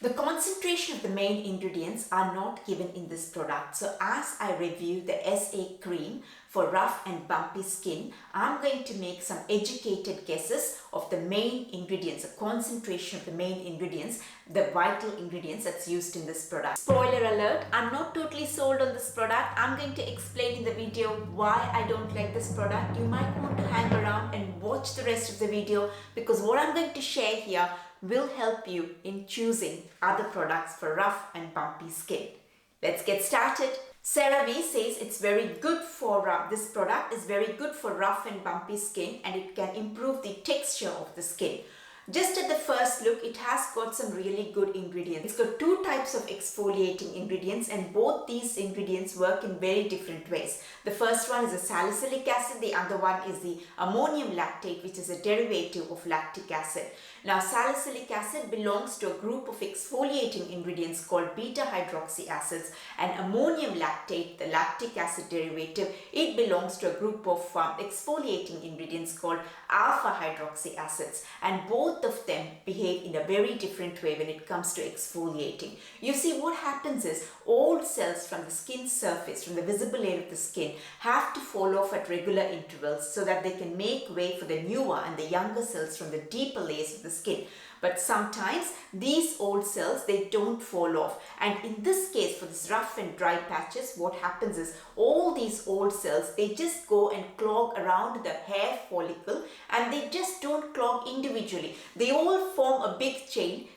The concentration of the main ingredients are not given in this product. So as I review the SA cream for rough and bumpy skin, I'm going to make some educated guesses of the main ingredients, the concentration of the main ingredients, the vital ingredients that's used in this product. Spoiler alert, I'm not totally sold on this product. I'm going to explain in the video why I don't like this product. You might want to hang around and watch the rest of the video, because what I'm going to share here will help you in choosing other products for rough and bumpy skin. Let's get started. Cerave says it's very good for, this product is very good for rough and bumpy skin, and it can improve the texture of the skin. Just at the first look, it has got some really good ingredients. It's got two types of exfoliating ingredients, and both these ingredients work in very different ways. The first one is a salicylic acid, the other one is the ammonium lactate, which is a derivative of lactic acid. Now, salicylic acid belongs to a group of exfoliating ingredients called beta-hydroxy acids, and ammonium lactate, the lactic acid derivative, it belongs to a group of exfoliating ingredients called alpha-hydroxy acids, and both of them behave in a very different way when it comes to exfoliating. You see, what happens is old cells from the skin surface, from the visible layer of the skin, have to fall off at regular intervals so that they can make way for the newer and the younger cells from the deeper layers of the skin. But sometimes these old cells, they don't fall off, and in this case, for this rough and dry patches, what happens is all these old cells, they just go and clog around the hair follicle, and they just don't clog individually. They all form a big chain,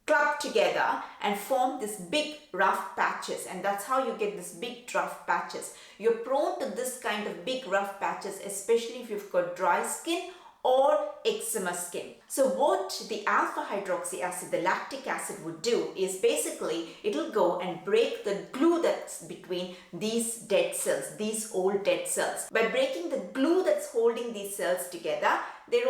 club together and form this big rough patches, and that's how you get this big rough patches. You're prone to this kind of big rough patches, especially if you've got dry skin or eczema skin. So what the alpha hydroxy acid, the lactic acid, would do is basically it'll go and break the glue that's between these dead cells, these old dead cells. By breaking the glue that's holding these cells together, they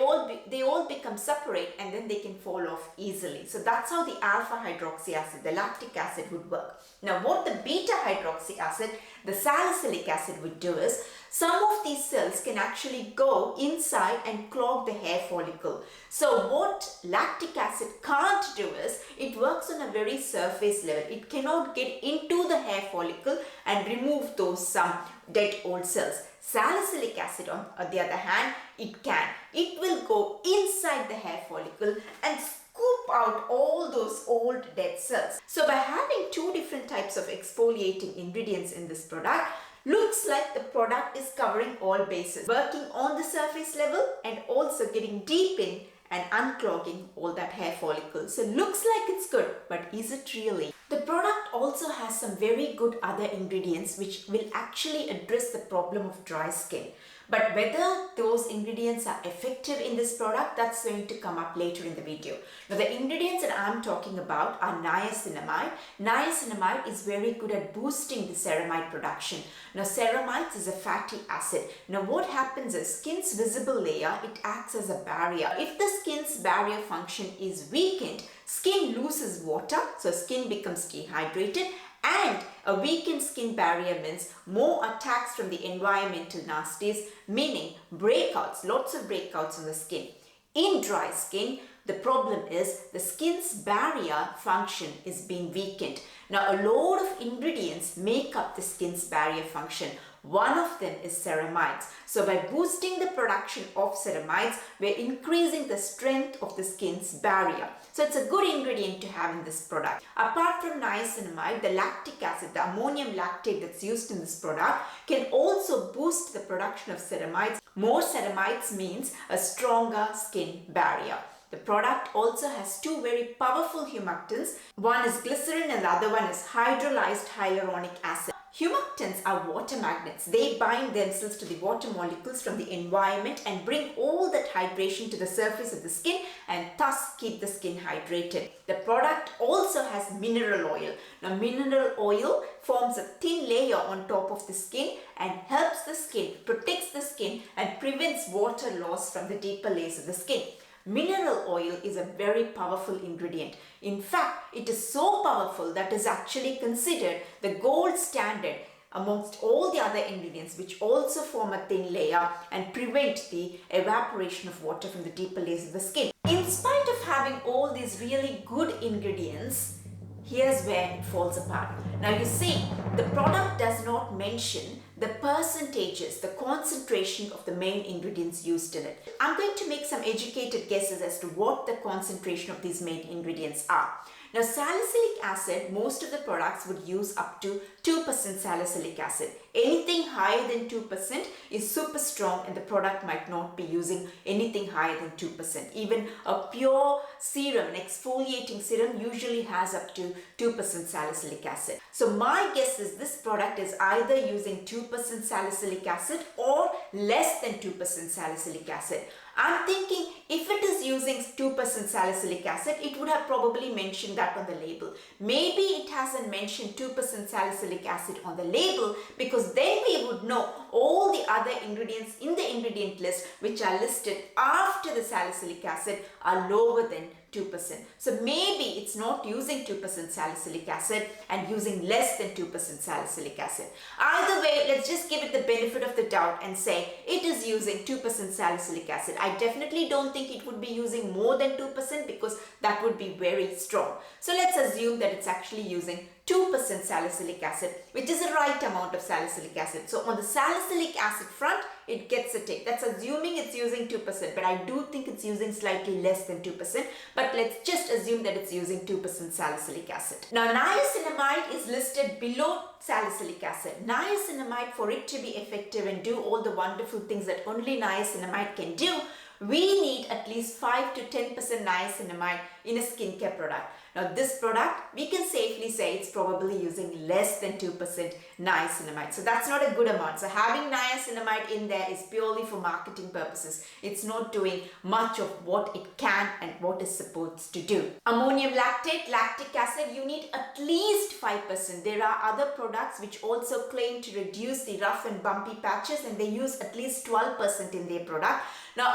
all become separate, and then they can fall off easily. So that's how the alpha hydroxy acid, the lactic acid, would work. Now, what the beta hydroxy acid, the salicylic acid, would do is some of these cells can actually go inside and clog the hair follicle. So what lactic acid can't do is it works on a very surface level. It cannot get into the hair follicle and remove those dead old cells. Salicylic acid, on the other hand, it can. It will go inside the hair follicle and scoop out all those old dead cells. So by having two different types of exfoliating ingredients in this product, looks like the product is covering all bases, working on the surface level and also getting deep in and unclogging all that hair follicle. So looks like it's good, but is it really? The product also has some very good other ingredients which will actually address the problem of dry skin. But whether those ingredients are effective in this product, that's going to come up later in the video. Now, the ingredients that I'm talking about are niacinamide. Niacinamide is very good at boosting the ceramide production. Now, ceramides is a fatty acid. Now, what happens is skin's visible layer, it acts as a barrier. If the skin's barrier function is weakened, skin loses water, so skin becomes dehydrated, and a weakened skin barrier means more attacks from the environmental nasties, meaning breakouts, lots of breakouts on the skin. In dry skin, the problem is the skin's barrier function is being weakened. Now, a lot of ingredients make up the skin's barrier function. One of them is ceramides. So by boosting the production of ceramides, we're increasing the strength of the skin's barrier. So it's a good ingredient to have in this product. Apart from niacinamide, the lactic acid, the ammonium lactate that's used in this product, can also boost the production of ceramides. More ceramides means a stronger skin barrier. The product also has two very powerful humectants. One is glycerin and the other one is hydrolyzed hyaluronic acid. Humectants are water magnets. They bind themselves to the water molecules from the environment and bring all that hydration to the surface of the skin, and thus keep the skin hydrated. The product also has mineral oil. Now, mineral oil forms a thin layer on top of the skin and helps the skin, protects the skin, and prevents water loss from the deeper layers of the skin. Mineral oil is a very powerful ingredient. In fact, it is so powerful that is actually considered the gold standard amongst all the other ingredients, which also form a thin layer and prevent the evaporation of water from the deeper layers of the skin. In spite of having all these really good ingredients, here's where it falls apart. Now you see, the product does not mention the percentages, the concentration of the main ingredients used in it. I'm going to make some educated guesses as to what the concentration of these main ingredients are. Now, salicylic acid, most of the products would use up to 2% salicylic acid. Anything higher than 2% is super strong and the product might not be using anything higher than 2%. Even a pure serum, an exfoliating serum, usually has up to 2% salicylic acid. So my guess is this product is either using 2% salicylic acid or less than 2% salicylic acid. I'm thinking if it is using 2% salicylic acid, it would have probably mentioned that on the label. Maybe it hasn't mentioned 2% salicylic acid on the label because then we would know all the other ingredients in the ingredient list which are listed after the salicylic acid are lower than 2%. So maybe it's not using 2% salicylic acid and using less than 2% salicylic acid. Either way, let's just give it the benefit of the doubt and say it is using 2% salicylic acid. I definitely don't think it would be using more than 2% because that would be very strong. So let's assume that it's actually using 2% salicylic acid, which is the right amount of salicylic acid. So on the salicylic acid front, it gets a tick. That's assuming it's using 2%, but I do think it's using slightly less than 2%. But let's just assume that it's using 2% salicylic acid. Now, niacinamide is listed below salicylic acid. Niacinamide, for it to be effective and do all the wonderful things that only niacinamide can do, we need at least 5 to 10% niacinamide in a skincare product. Now this product, we can safely say it's probably using less than 2% niacinamide. So that's not a good amount. So having niacinamide in there is purely for marketing purposes. It's not doing much of what it can and what it's supposed to do. Ammonium lactate, lactic acid, you need at least 5%. There are other products which also claim to reduce the rough and bumpy patches and they use at least 12% in their product. Now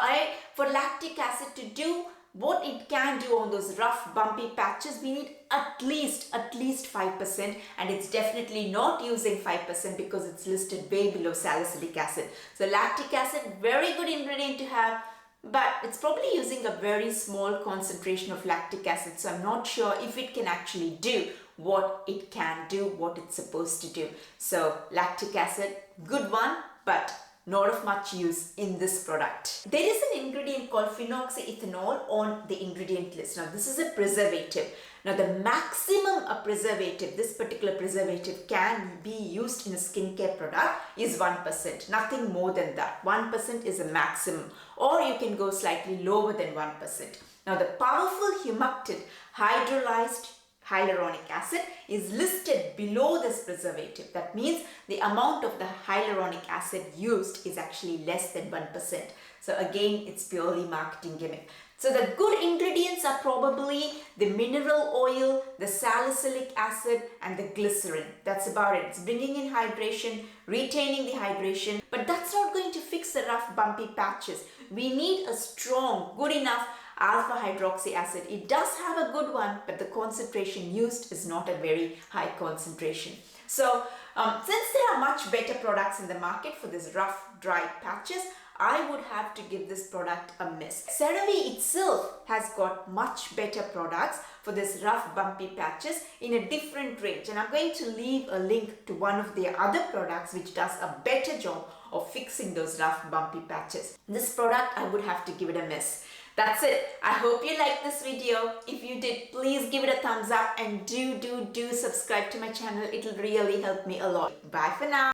for lactic acid to do what it can do on those rough bumpy patches, we need at least 5%, and it's definitely not using 5% because it's listed way below salicylic acid. So lactic acid, very good ingredient to have, but it's probably using a very small concentration of lactic acid, so I'm not sure if it can actually do what it can do, what it's supposed to do. So lactic acid, good one, but not of much use in this product. There is an ingredient called phenoxyethanol on the ingredient list. Now this is a preservative. Now the maximum a preservative, this particular preservative can be used in a skincare product is 1%. Nothing more than that. 1% is a maximum, or you can go slightly lower than 1%. Now the powerful humectant hydrolyzed hyaluronic acid is listed below this preservative. That means the amount of the hyaluronic acid used is actually less than 1%. So again, it's purely marketing gimmick. So the good ingredients are probably the mineral oil, the salicylic acid, and the glycerin. That's about it. It's bringing in hydration, retaining the hydration, but that's not going to fix the rough bumpy patches. We need a strong, good enough alpha hydroxy acid. It does have a good one, but the concentration used is not a very high concentration. So since there are much better products in the market for this rough, dry patches, I would have to give this product a miss. Cerave itself has got much better products for this rough, bumpy patches in a different range. And I'm going to leave a link to one of their other products which does a better job of fixing those rough, bumpy patches. This product, I would have to give it a miss. That's it. I hope you liked this video. If you did, please give it a thumbs up and do subscribe to my channel. It'll really help me a lot. Bye for now.